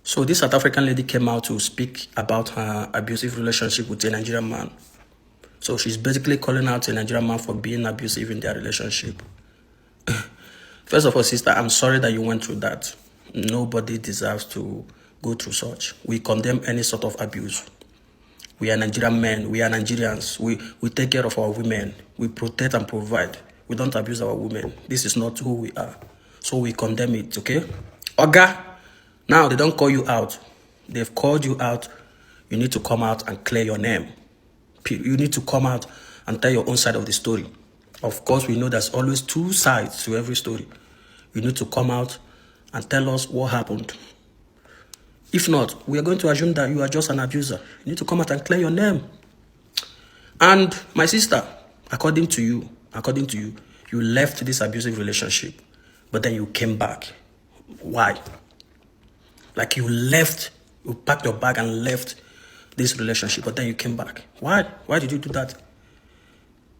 So this South African lady came out to speak about her abusive relationship with a Nigerian man. So she's basically calling out a Nigerian man for being abusive in their relationship. First of all, sister, I'm sorry that you went through that. Nobody deserves to go through such. We condemn any sort of abuse. We are Nigerian men. We are Nigerians. We take care of our women. We protect and provide. We don't abuse our women. This is not who we are. So we condemn it, okay? Oga, now they don't call you out. They've called you out. You need to come out and clear your name. You need to come out and tell your own side of the story. Of course, we know there's always two sides to every story. You need to come out and tell us what happened. If not, we are going to assume that you are just an abuser. You need to come out and clear your name. And my sister, according to you, you left this abusive relationship, but then you came back. Why? Like you left, you packed your bag and left this relationship, but then you came back. Why? Why did you do that?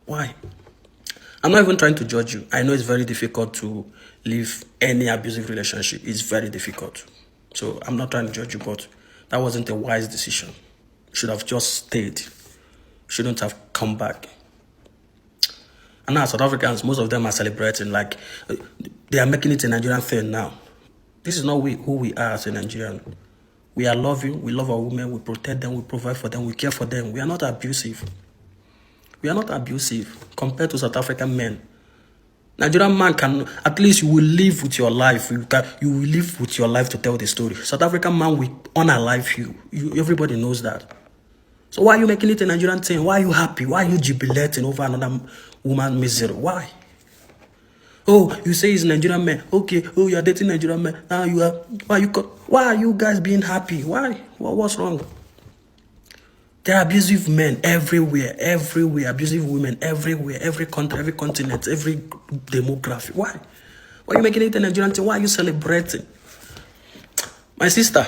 Why? I'm not even trying to judge you. I know it's very difficult to leave any abusive relationship. It's very difficult. So I'm not trying to judge you, but that wasn't a wise decision. You should have just stayed. Shouldn't have come back. And now South Africans, most of them are celebrating, like they are making it a Nigerian thing now. This is not who we are as a Nigerian. We are loving, we love our women, we protect them, we provide for them, we care for them. We are not abusive. We are not abusive compared to South African men. Nigerian man can, at least you will live with your life. You will live with your life to tell the story. South African man will unalive you. Everybody knows that. So why are you making it a Nigerian thing? Why are you happy? Why are you jubilating over another woman misery? Why? Oh, you say he's a Nigerian man. Okay. Oh, you are dating Nigerian man. Now you are. Why are you guys being happy? Why? What's wrong? There are abusive men everywhere. Abusive women everywhere. Every country, every continent, every demography. Why? Why are you making it a Nigerian thing? Why are you celebrating? My sister,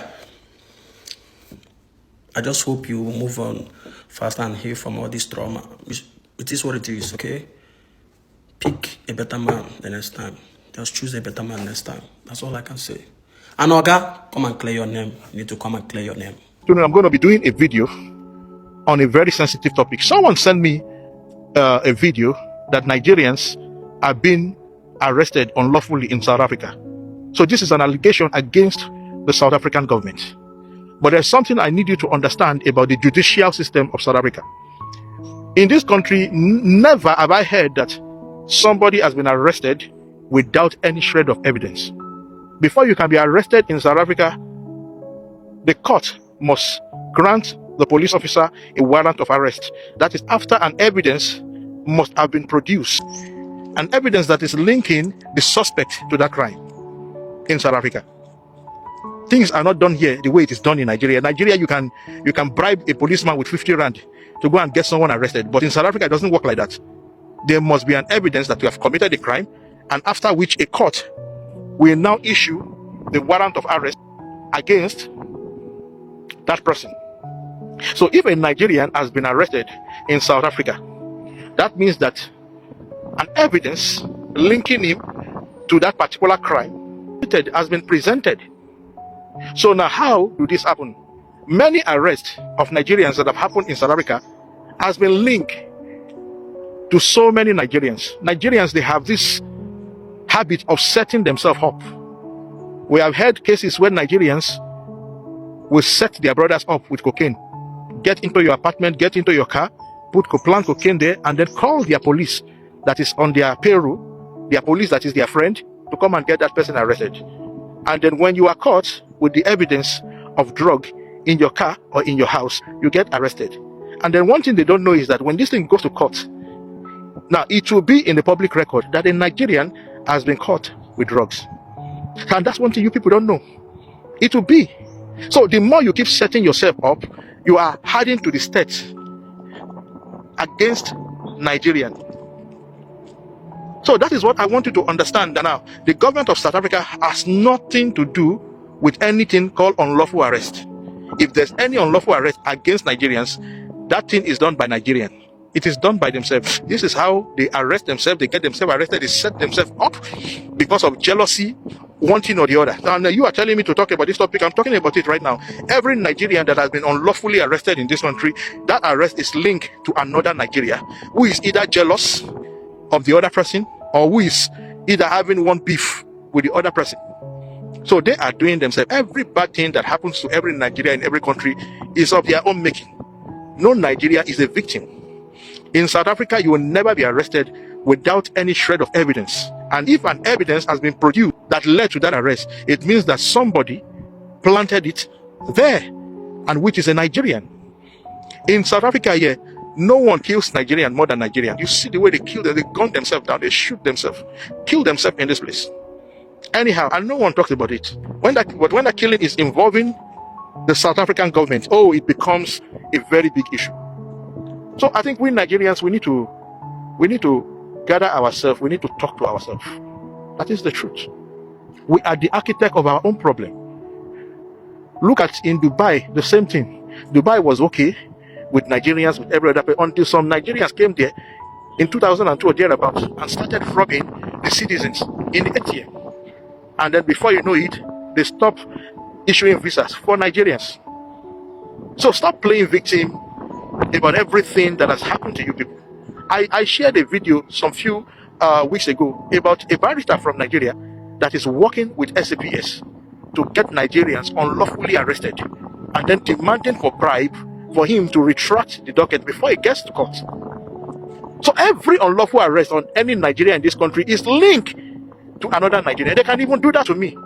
I just hope you move on fast and heal from all this trauma. It is what it is, okay? Pick a better man the next time. Just choose a better man next time. That's all I can say. And Oga, come and clear your name. You need to come and clear your name. I'm going to be doing a video on a very sensitive topic. Someone sent me a video that Nigerians are being arrested unlawfully in South Africa. So this is an allegation against the South African government. But there's something I need you to understand about the judicial system of South Africa. In this country, never have I heard that somebody has been arrested without any shred of evidence. Before you can be arrested in South Africa, the court must grant the police officer a warrant of arrest. That is after an evidence must have been produced. An evidence that is linking the suspect to that crime in South Africa. Things are not done here the way it is done in Nigeria. Nigeria, you can bribe a policeman with 50 rand to go and get someone arrested. But in South Africa, it doesn't work like that. There must be an evidence that you have committed a crime, and after which a court will now issue the warrant of arrest against that person. So if a Nigerian has been arrested in South Africa, that means that an evidence linking him to that particular crime has been presented. So now how do this happen? Many arrests of Nigerians that have happened in South Africa has been linked to so many Nigerians. Nigerians, they have this habit of setting themselves up. We have heard cases where Nigerians will set their brothers up with cocaine. Get into your apartment, get into your car, plant cocaine there, and then call their police that is on their payroll, their police that is their friend, to come and get that person arrested. And then when you are caught with the evidence of drug in your car or in your house, you get arrested. And then one thing they don't know is that when this thing goes to court, now it will be in the public record that a Nigerian has been caught with drugs. And that's one thing you people don't know. It will be. So the more you keep setting yourself up, you are adding to the state against Nigerian. So that is what I want you to understand, that now the government of South Africa has nothing to do with anything called unlawful arrest. If there's any unlawful arrest against Nigerians, that thing is done by Nigerians. It is done by themselves. This is how they arrest themselves. They get themselves arrested. They set themselves up because of jealousy one thing or the other. Now you are telling me to talk about this topic. I'm talking about it right now. Every Nigerian that has been unlawfully arrested in this country, that arrest is linked to another Nigeria who is either jealous of the other person or who is either having one beef with the other person. So they are doing themselves. Every bad thing that happens to every Nigeria in every country is of their own making. No Nigeria is a victim. In South Africa, you will never be arrested without any shred of evidence. And if an evidence has been produced that led to that arrest, it means that somebody planted it there, and which is a Nigerian. In South Africa here, no one kills Nigerian more than Nigerian. You see the way they kill them, they gun themselves down, they shoot themselves, kill themselves in this place. Anyhow, and no one talks about it. When that killing is involving the South African government, oh, it becomes a very big issue. So I think we Nigerians, we need to gather ourselves, we need to talk to ourselves. That is the truth. We are the architect of our own problem. Look at in Dubai, the same thing. Dubai was okay with Nigerians, with every other person, until some Nigerians came there in 2002 or thereabouts and started robbing the citizens in the ATM. And then before you know it, they stopped issuing visas for Nigerians. So stop playing victim about everything that has happened to you people. I shared a video some few weeks ago about a barrister from Nigeria that is working with SAPS to get Nigerians unlawfully arrested and then demanding for bribe for him to retract the docket before it gets to court. So every unlawful arrest on any Nigerian in this country is linked to another Nigerian. They can even do that to me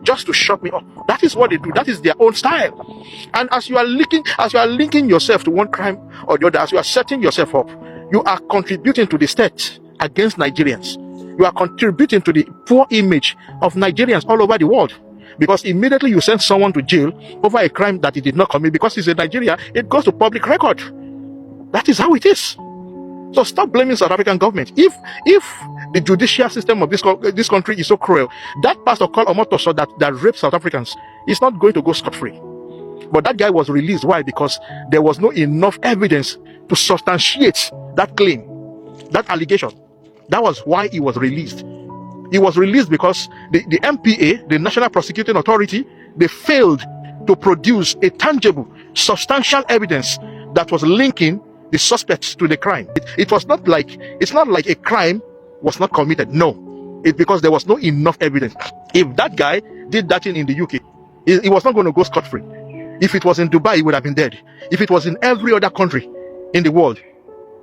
just to shut me up. That is what they do. That is their own style. And as you are linking yourself to one crime or the other, as you are setting yourself up, you are contributing to the state against Nigerians. You are contributing to the poor image of Nigerians all over the world. Because immediately you send someone to jail over a crime that he did not commit, because he's in Nigeria, it goes to public record. That is how it is. So stop blaming South African government. If the judicial system of this country is so cruel, that pastor called Omotoso that raped South Africans is not going to go scot-free. But that guy was released. Why? Because there was no enough evidence to substantiate that claim, that allegation. That was why he was released. He was released because the MPA, the National Prosecuting Authority, they failed to produce a tangible, substantial evidence that was linking the suspects to the crime. It's not like a crime was not committed. No, it's because there was no enough evidence. If that guy did that in the UK, he was not going to go scot-free. If it was in Dubai, he would have been dead. If it was in every other country in the world,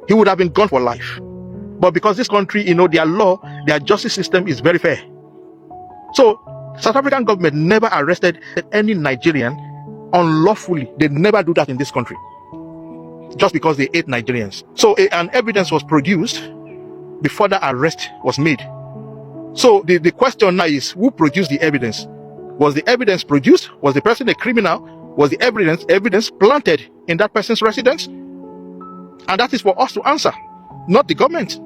he would have been gone for life. But because this country, their law, their justice system is very fair. So, South African government never arrested any Nigerian unlawfully. They never do that in this country. Just because they ate Nigerians. So, an evidence was produced before the arrest was made. So, the question now is, who produced the evidence? Was the evidence produced? Was the person a criminal? Was the evidence planted in that person's residence? And that is for us to answer, not the government.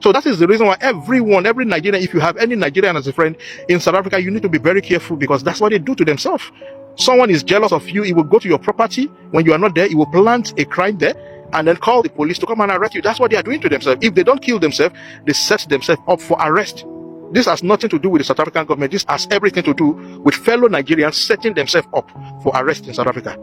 So that is the reason why every Nigerian, if you have any Nigerian as a friend in South Africa, you need to be very careful, because that's what they do to themselves. Someone is jealous of you, he will go to your property when you are not there, he will plant a crime there and then call the police to come and arrest you. That's what they are doing to themselves. If they don't kill themselves, they set themselves up for arrest. This has nothing to do with the South African government. This has everything to do with fellow Nigerians setting themselves up for arrest in South Africa.